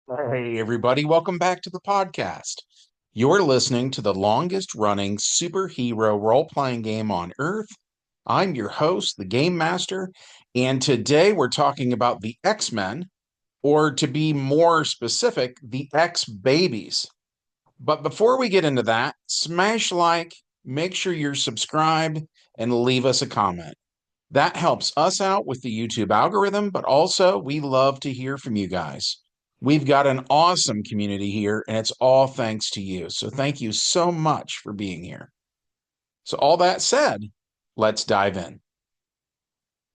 Hey, everybody, welcome back to the podcast. You're listening to the longest running superhero role playing game on Earth. I'm your host, the Game Master, and today we're talking about the X-Men, or to be more specific, the X-Babies. But before we get into that, smash like, make sure you're subscribed, and leave us a comment. That helps us out with the YouTube algorithm, but also we love to hear from you guys. We've got an awesome community here, and it's all thanks to you. So thank you so much for being here. So, all that said, let's dive in.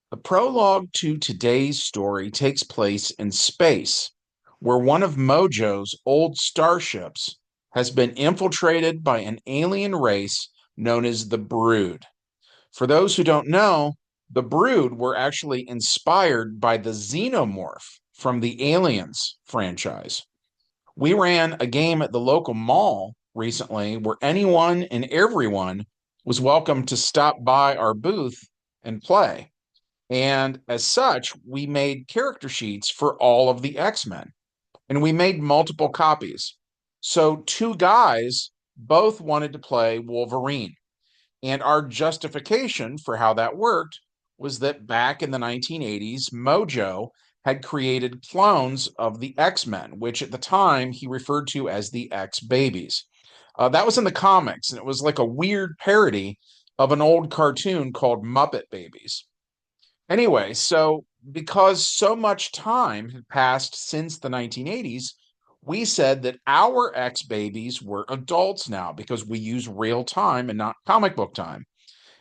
The prologue to today's story takes place in space, where one of Mojo's old starships has been infiltrated by an alien race known as the Brood. For those who don't know, the Brood were actually inspired by the Xenomorph from the Aliens franchise. We ran a game at the local mall recently where anyone and everyone was welcome to stop by our booth and play. And as such, we made character sheets for all of the X-Men, and we made multiple copies. So two guys both wanted to play Wolverine. And our justification for how that worked was that back in the 1980s, Mojo had created clones of the X-Men, which at the time he referred to as the X-Babies. That was in the comics, and it was like a weird parody of an old cartoon called Muppet Babies. Anyway, so because so much time had passed since the 1980s, we said that our X babies were adults now because we use real time and not comic book time.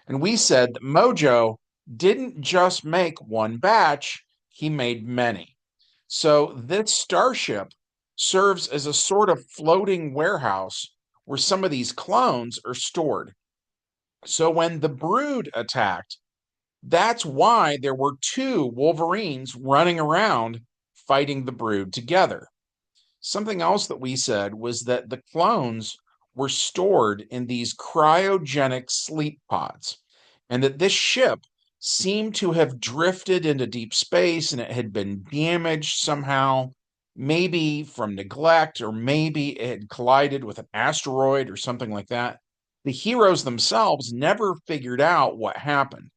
And we said that Mojo didn't just make one batch, he made many. So this starship serves as a sort of floating warehouse where some of these clones are stored. So when the Brood attacked, that's why there were two Wolverines running around fighting the Brood together. Something else that we said was that the clones were stored in these cryogenic sleep pods, and that this ship seemed to have drifted into deep space and it had been damaged somehow, maybe from neglect, or maybe it had collided with an asteroid or something like that. The heroes themselves never figured out what happened.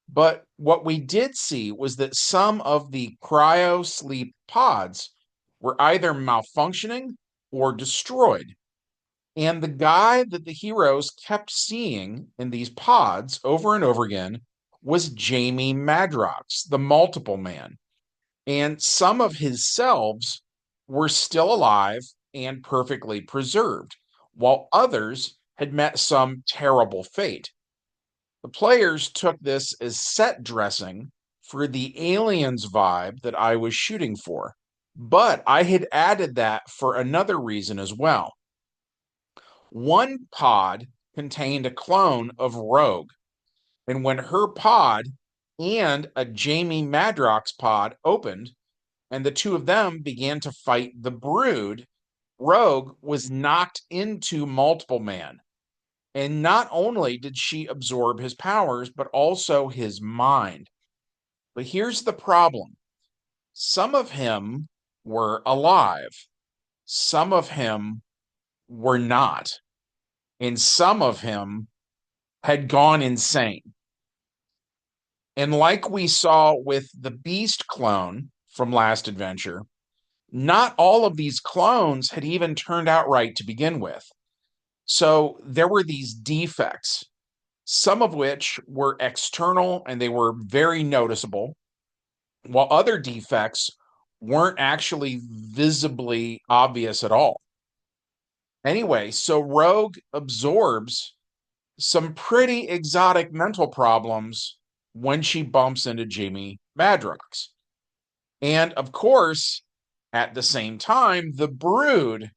But what we did see was that some of the cryo sleep pods were either malfunctioning or destroyed. And the guy that the heroes kept seeing in these pods over and over again was Jamie Madrox, the multiple man. And some of his selves were still alive and perfectly preserved, while others had met some terrible fate. The players took this as set dressing for the aliens vibe that I was shooting for. But I had added that for another reason as well. One pod contained a clone of Rogue, and when her pod and a Jamie Madrox pod opened, and the two of them began to fight the Brood, Rogue was knocked into Multiple Man. And not only did she absorb his powers, but also his mind. But here's the problem: some of him were alive, some of him were not, and some of him had gone insane. And like we saw with the Beast clone from last adventure, not all of these clones had even turned out right to begin with. So there were these defects, some of which were external and they were very noticeable, while other defects weren't actually visibly obvious at all. Anyway, so Rogue absorbs some pretty exotic mental problems when she bumps into Jamie Madrox. And of course, at the same time, the Brood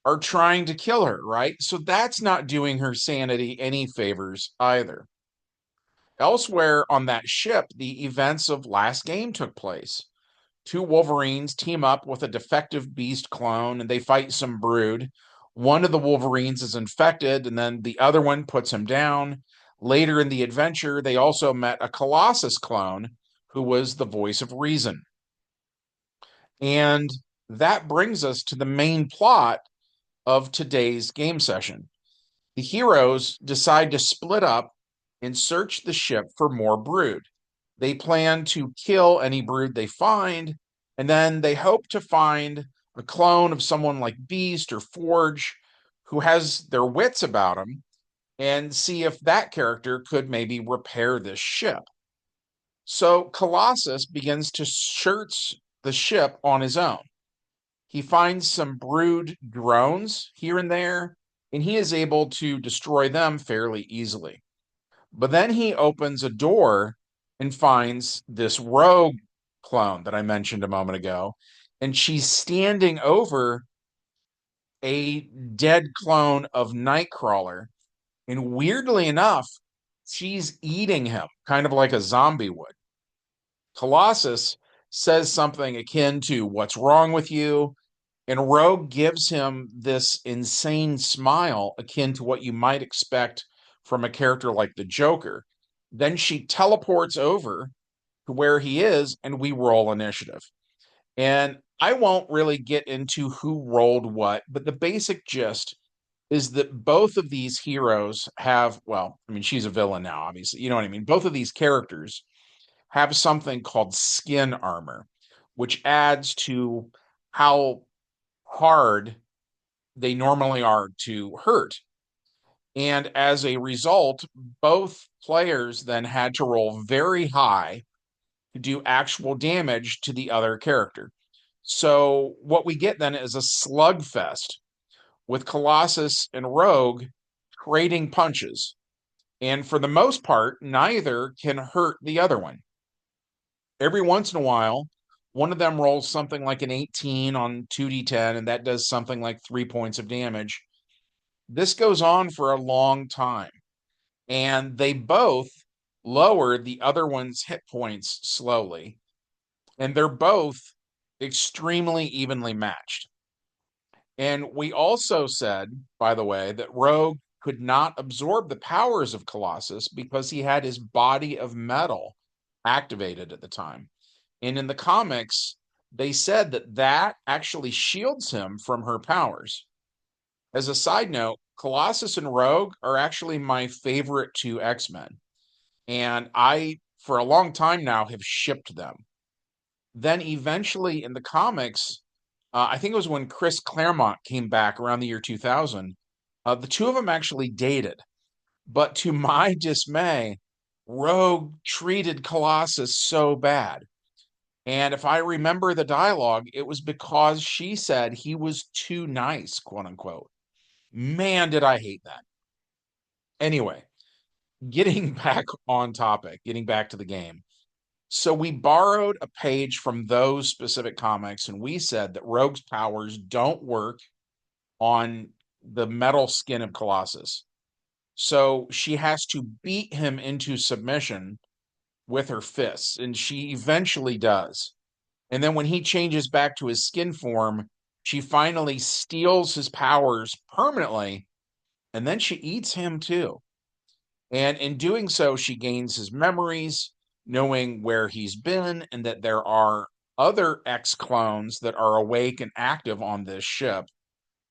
are trying to kill her, right? So that's not doing her sanity any favors either. Elsewhere on that ship, the events of last game took place. Two Wolverines team up with a defective Beast clone and they fight some Brood. One of the Wolverines is infected and then the other one puts him down. Later in the adventure, they also met a Colossus clone who was the voice of reason. And that brings us to the main plot of today's game session. The heroes decide to split up and search the ship for more brood. They plan to kill any brood they find, and then they hope to find a clone of someone like Beast or Forge who has their wits about him and see if that character could maybe repair this ship. So Colossus begins to search the ship on his own. He finds some brood drones here and there, and he is able to destroy them fairly easily. But then he opens a door and finds this rogue clone that I mentioned a moment ago, and she's standing over a dead clone of Nightcrawler. And weirdly enough, she's eating him, kind of like a zombie would. Colossus says something akin to, "What's wrong with you?" And Rogue gives him this insane smile akin to what you might expect from a character like the Joker. Then she teleports over to where he is, and we roll initiative. And I won't really get into who rolled what, but the basic gist is that both of these heroes have, well, I mean, she's a villain now, obviously. You know what I mean? Both of these characters have something called skin armor, which adds to how hard they normally are to hurt. And as a result, both players then had to roll very high to do actual damage to the other character. So what we get then is a slugfest with Colossus and Rogue trading punches. And for the most part, neither can hurt the other one. Every once in a while, one of them rolls something like an 18 on 2d10, and that does something like 3 points of damage. This goes on for a long time, and they both lower the other one's hit points slowly, and they're both extremely evenly matched. And we also said, by the way, that Rogue could not absorb the powers of Colossus because he had his body of metal activated at the time. And in the comics, they said that that actually shields him from her powers. As a side note, Colossus and Rogue are actually my favorite two X-Men. And I, for a long time now, have shipped them. Then eventually in the comics, I think it was when Chris Claremont came back around the year 2000, the two of them actually dated. But to my dismay, Rogue treated Colossus so bad. And if I remember the dialogue, it was because she said he was too nice, quote unquote. Man, did I hate that. Anyway, getting back on topic, getting back to the game. So we borrowed a page from those specific comics, and we said that Rogue's powers don't work on the metal skin of Colossus. So she has to beat him into submission with her fists, and she eventually does. And then when he changes back to his skin form, she finally steals his powers permanently, and then she eats him too. And in doing so, she gains his memories, knowing where he's been, and that there are other X clones that are awake and active on this ship.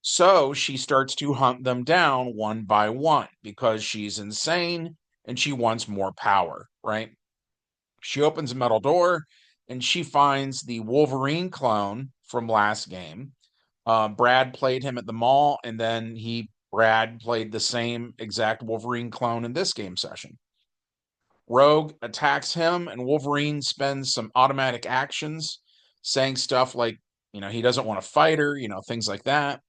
So she starts to hunt them down one by one because she's insane and she wants more power, right? She opens a metal door and she finds the Wolverine clone from last game. Brad played him at the mall, and then Brad played the same exact Wolverine clone in this game session. Rogue attacks him, and Wolverine spends some automatic actions, saying stuff like, he doesn't want to fight her, things like that.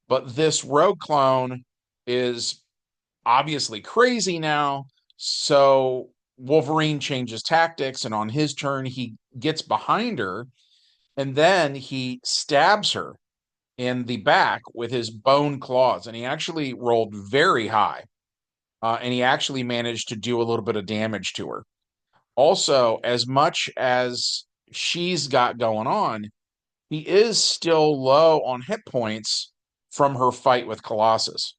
But this Rogue clone is obviously crazy now, so Wolverine changes tactics, and on his turn, he gets behind her, and then he stabs her in the back with his bone claws, and he actually rolled very high, and he actually managed to do a little bit of damage to her. Also, as much as she's got going on, he is still low on hit points from her fight with Colossus.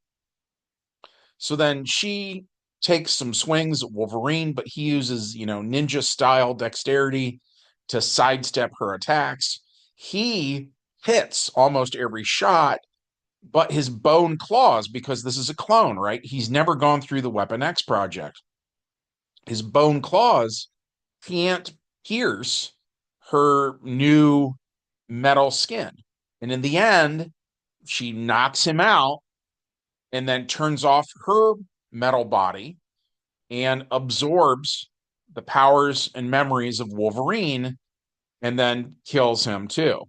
So then she takes some swings at Wolverine, but he uses, ninja style dexterity to sidestep her attacks. He hits almost every shot, but his bone claws, because this is a clone, right? He's never gone through the Weapon X project. His bone claws can't pierce her new metal skin. And in the end, she knocks him out and then turns off her metal body and absorbs the powers and memories of Wolverine and then kills him too,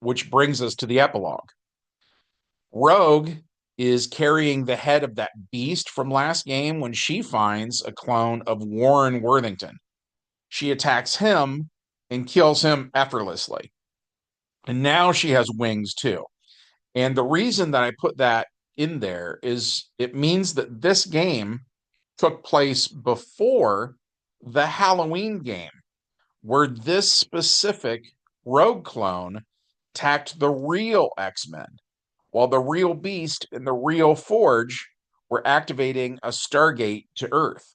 which brings us to the epilogue. Rogue is carrying the head of that beast from last game when she finds a clone of Warren Worthington. She attacks him and kills him effortlessly. And now she has wings too. And the reason that I put that in there is it means that this game took place before the Halloween game, where this specific Rogue clone attacked the real X-Men, while the real Beast and the real Forge were activating a Stargate to Earth.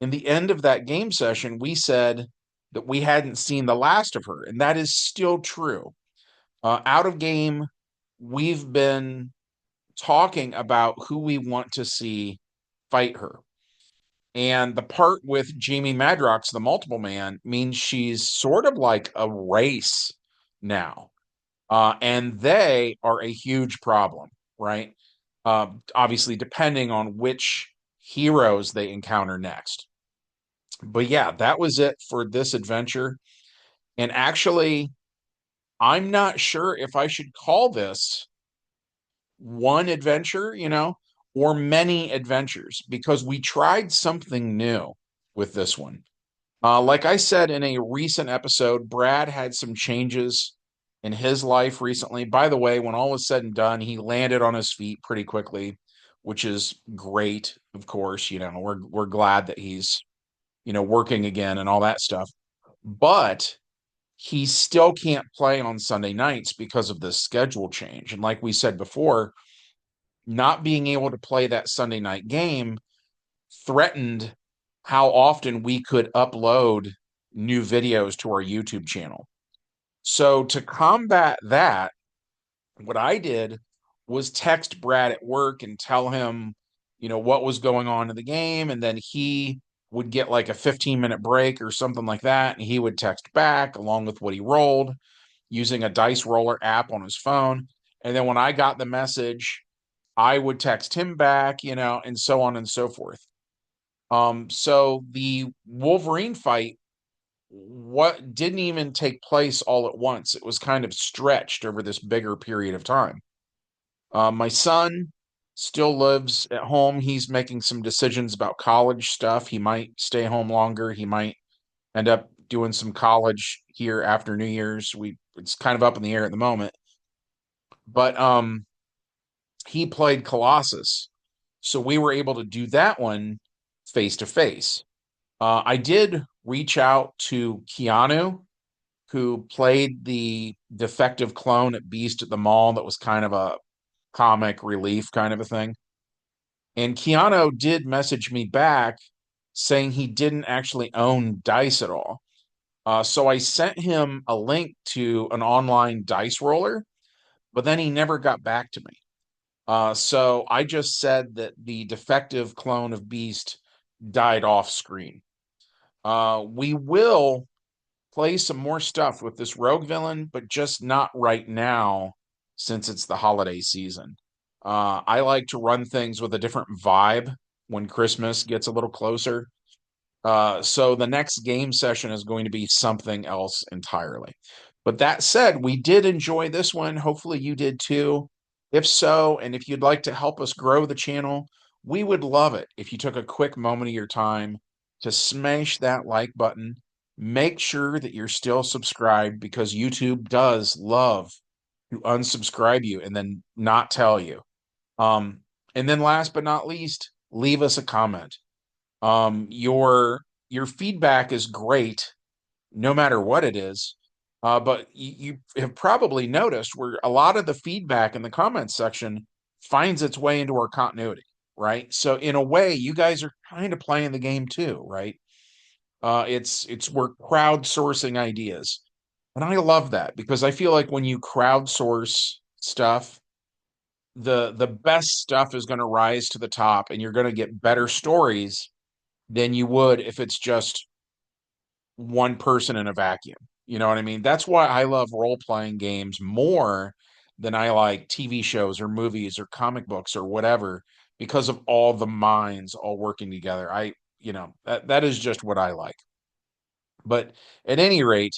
In the end of that game session, we said that we hadn't seen the last of her, and that is still true. Out of game, we've been talking about who we want to see fight her. And the part with Jamie Madrox, the multiple man, means she's sort of like a race now. And they are a huge problem, right? Obviously, depending on which heroes they encounter next. But yeah, that was it for this adventure. And actually, I'm not sure if I should call this one adventure, or many adventures, because we tried something new with this one. Like I said in a recent episode, Brad had some changes in his life recently. By the way, when all was said and done, he landed on his feet pretty quickly, which is great. Of course, we're glad that he's working again and all that stuff. But he still can't play on Sunday nights because of this schedule change. And like we said before, not being able to play that Sunday night game threatened how often we could upload new videos to our YouTube channel. So to combat that, what I did was text Brad at work and tell him, what was going on in the game. And then he would get like a 15-minute break or something like that. And he would text back along with what he rolled using a dice roller app on his phone. And then when I got the message, I would text him back, and so on and so forth. So the Wolverine fight, what didn't even take place all at once. It was kind of stretched over this bigger period of time. My son still lives at home. He's making some decisions about college stuff. He might stay home longer. He might end up doing some college here after New Year's. It's kind of up in the air at the moment. But he played Colossus, so we were able to do that one face to face. I did reach out to Keanu, who played the defective clone at Beast at the Mall that was kind of a comic relief kind of a thing. And Keanu did message me back saying he didn't actually own dice at all. So I sent him a link to an online dice roller, but then he never got back to me. So I just said that the defective clone of Beast died off screen. We will play some more stuff with this rogue villain, but just not right now since it's the holiday season. I like to run things with a different vibe when Christmas gets a little closer. So the next game session is going to be something else entirely. But that said, we did enjoy this one. Hopefully you did too. If so, and if you'd like to help us grow the channel, we would love it if you took a quick moment of your time to smash that like button. Make sure that you're still subscribed, because YouTube does love to unsubscribe you and then not tell you. And then last but not least, leave us a comment. Your feedback is great, no matter what it is. But you have probably noticed where a lot of the feedback in the comments section finds its way into our continuity, right? So in a way, you guys are kind of playing the game too, right? It's we're crowdsourcing ideas. And I love that because I feel like when you crowdsource stuff, the best stuff is going to rise to the top and you're going to get better stories than you would if it's just one person in a vacuum. You know what I mean? That's why I love role-playing games more than I like TV shows or movies or comic books or whatever because of all the minds all working together. That is just what I like. But at any rate,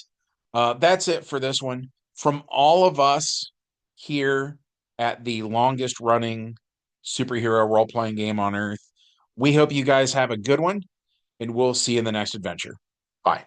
that's it for this one. From all of us here at the longest running superhero role playing game on earth, we hope you guys have a good one, and we'll see you in the next adventure. Bye.